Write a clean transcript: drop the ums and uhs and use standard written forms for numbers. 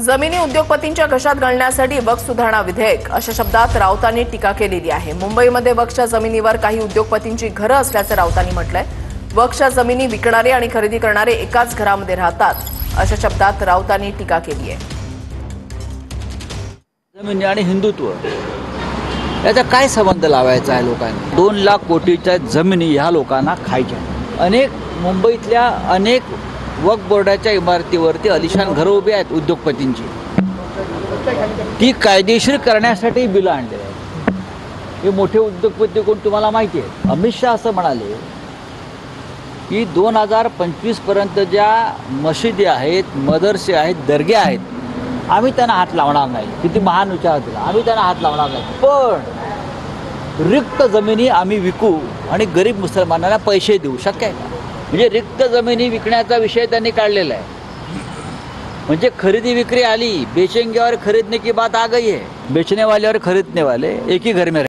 जमिनी उद्योगपतींच्या घशात घालण्यासाठी वक्फ सुधारणा विधेयक अशा शब्दात राऊतांनी टीका केलेली आहे। मुंबईमध्ये वक्फच्या जमिनीवर काही उद्योगपतींची घरं असल्याचं राऊतांनी म्हटलंय। वक्फच्या जमिनी विकणारे आणि खरेदी करणारे एकाच घरामध्ये राहतात अशा शब्दात राऊतांनी टीका केली आहे। जमिनी आणि हिंदुत्व याचा काय संबंध लावायचा आहे? लोकांनी 2 लाख कोटीच्या जमिनी ह्या लोकांना खायच्या। अनेक मुंबईतल्या अनेक वक्फ बोर्डाच्या इमारतीवरती अलिशान घरं उभी आहेत उद्योगपतींची। ती कायदेशीर करण्यासाठी बिलं आणले आहेत। हे मोठे उद्योगपती कोण तुम्हाला माहिती आहे? अमित शहा असं म्हणाले की 2025 पर्यंत ज्या मशिदी आहेत, मदरसे आहेत, दर्गे आहेत, आम्ही त्यांना हात लावणार नाही। किती महान विचार दिला, आम्ही त्यांना हात लावणार नाही, पण रिक्त जमिनी आम्ही विकू आणि गरीब मुसलमानांना पैसे देऊ। शक्य आहे का? म्हणजे रिक्त जमिनी विकण्याचा विषय त्यांनी काढलेला आहे। म्हणजे खरेदी विक्री आली, बेचेंगे और खरीदने की बात आ गई है। बेचने वाले और खरीदने वाले एक ही घर में